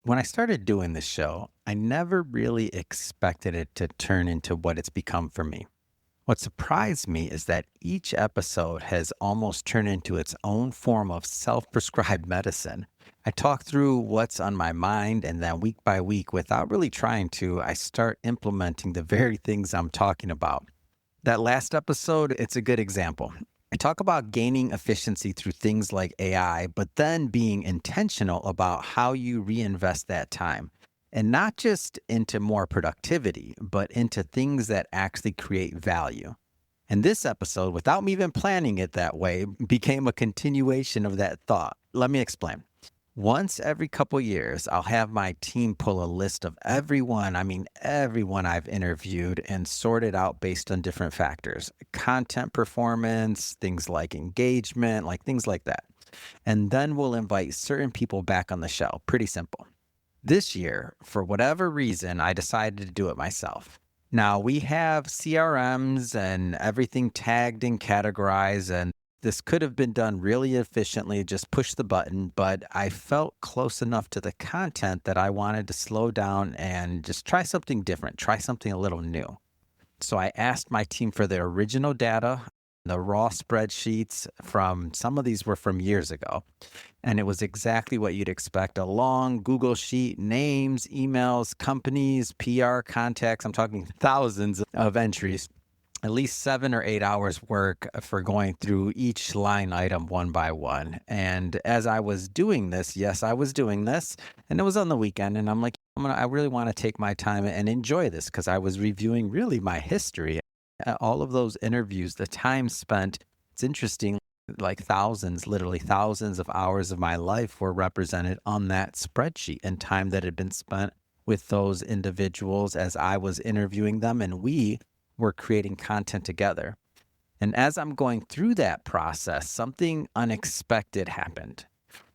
When I started doing this show, I never really expected it to turn into what it's become for me. What surprised me is that each episode has almost turned into its own form of self prescribed medicine. I talk through what's on my mind, and then week by week, without really trying to, I start implementing the very things I'm talking about. That last episode, it's a good example. I talk about gaining efficiency through things like AI, but then being intentional about how you reinvest that time. And not just into more productivity, but into things that actually create value. And this episode, without me even planning it that way, became a continuation of that thought. Let me explain. Once every couple years, I'll have my team pull a list of everyone I've interviewed and sort it out based on different factors content performance, things like engagement, like things like that. And then we'll invite certain people back on the show. Pretty simple. This year, for whatever reason, I decided to do it myself. Now, we have CRMs and everything tagged and categorized, and this could have been done really efficiently, just push the button, but I felt close enough to the content that I wanted to slow down and just try something different, try something a little new. So I asked my team for the original data, the raw spreadsheets from some of these were from years ago. And it was exactly what you'd expect a long Google sheet, names, emails, companies, PR contacts. I'm talking thousands of entries, at least 7 or 8 hours work for going through each line item one by one. And as I was doing this, yes, I was doing this, and it was on the weekend. And I'm like, I really want to take my time and enjoy this because I was reviewing really my history. All of those interviews, the time spent. It's interesting, like thousands, literally thousands of hours of my life were represented on that spreadsheet and time that had been spent with those individuals as I was interviewing them and we were creating content together. And as I'm going through that process, something unexpected happened.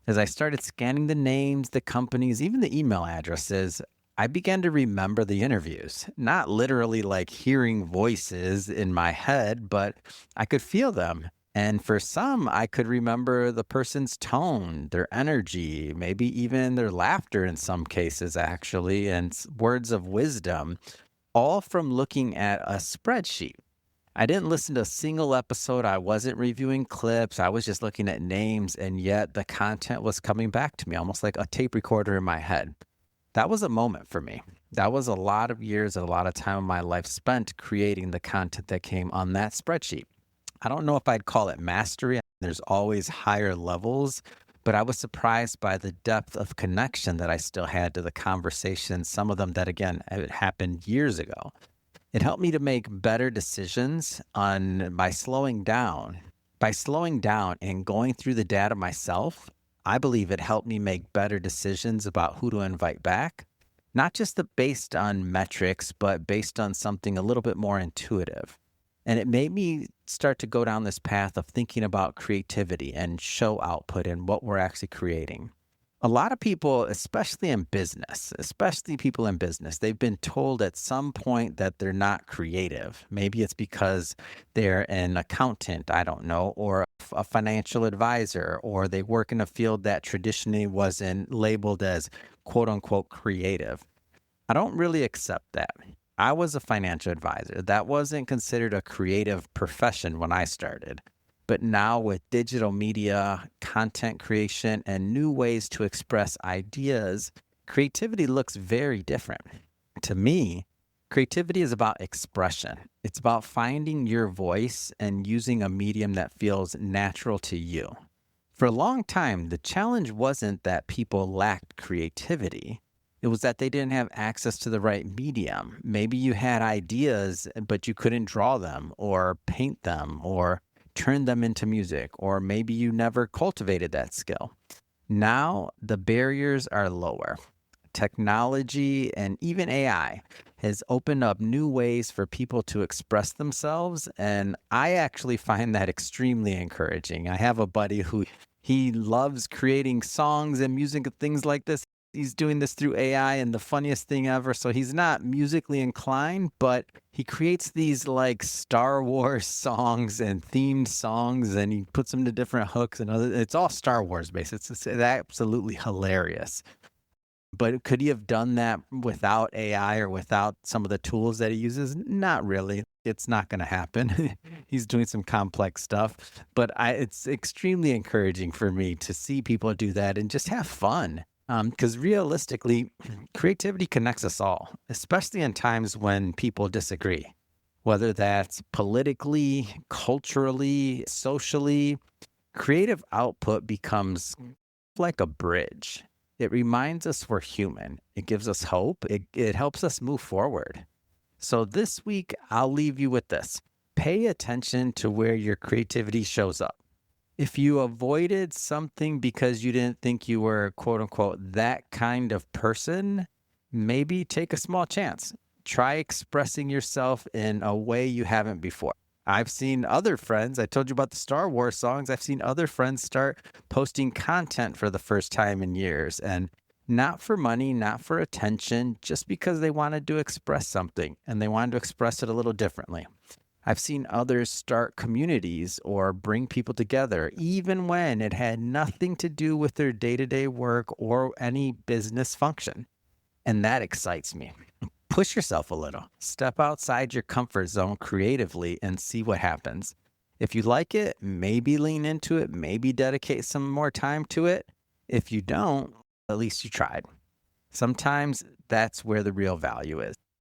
As I started scanning the names, the companies, even the email addresses, I began to remember the interviews, not literally like hearing voices in my head, but I could feel them. And for some, I could remember the person's tone, their energy, maybe even their laughter in some cases, actually, and words of wisdom, all from looking at a spreadsheet. I didn't listen to a single episode. I wasn't reviewing clips. I was just looking at names, and yet the content was coming back to me almost like a tape recorder in my head. That was a moment for me. That was a lot of years and a lot of time of my life spent creating the content that came on that spreadsheet. I don't know if I'd call it mastery. There's always higher levels, but I was surprised by the depth of connection that I still had to the conversation. Some of them that, again, it happened years ago. It helped me to make better decisions on by slowing down. By slowing down and going through the data myself, I believe it helped me make better decisions about who to invite back, not just based on metrics, but based on something a little bit more intuitive. And it made me start to go down this path of thinking about creativity and show output and what we're actually creating. A lot of people, especially people in business, they've been told at some point that they're not creative. Maybe it's because they're an accountant, I don't know, or a financial advisor, or they work in a field that traditionally wasn't labeled as quote unquote creative. I don't really accept that. I was a financial advisor. That wasn't considered a creative profession when I started. But now, with digital media, content creation, and new ways to express ideas, creativity looks very different. To me, creativity is about expression. It's about finding your voice and using a medium that feels natural to you. For a long time, the challenge wasn't that people lacked creativity. It was that they didn't have access to the right medium. Maybe you had ideas, but you couldn't draw them or paint them or turn them into music, or maybe you never cultivated that skill. Now the barriers are lower. Technology and even AI has opened up new ways for people to express themselves. And I actually find that extremely encouraging. I have a buddy who he loves creating songs and music and things like this. He's doing this through AI and the funniest thing ever. So he's not musically inclined, but he creates these like Star Wars songs and themed songs and he puts them to different hooks and other. It's all Star Wars based. It's absolutely hilarious. But could he have done that without AI or without some of the tools that he uses? Not really. It's not going to happen. He's doing some complex stuff, but it's extremely encouraging for me to see people do that and just have fun. Because realistically, creativity connects us all, especially in times when people disagree, whether that's politically, culturally, socially. Creative output becomes like a bridge. It reminds us we're human. It gives us hope. It helps us move forward. So this week, I'll leave you with this. Pay attention to where your creativity shows up. If you avoided something because you didn't think you were, quote unquote, that kind of person, maybe take a small chance. Try expressing yourself in a way you haven't before. I've seen other friends, I told you about the Star Wars songs. I've seen other friends start posting content for the first time in years, and not for money, not for attention, just because they wanted to express something and they wanted to express it a little differently. I've seen others start communities or bring people together, even when it had nothing to do with their day-to-day work or any business function. And that excites me. Push yourself a little. Step outside your comfort zone creatively and see what happens. If you like it, maybe lean into it, maybe dedicate some more time to it. If you don't, at least you tried. Sometimes that's where the real value is.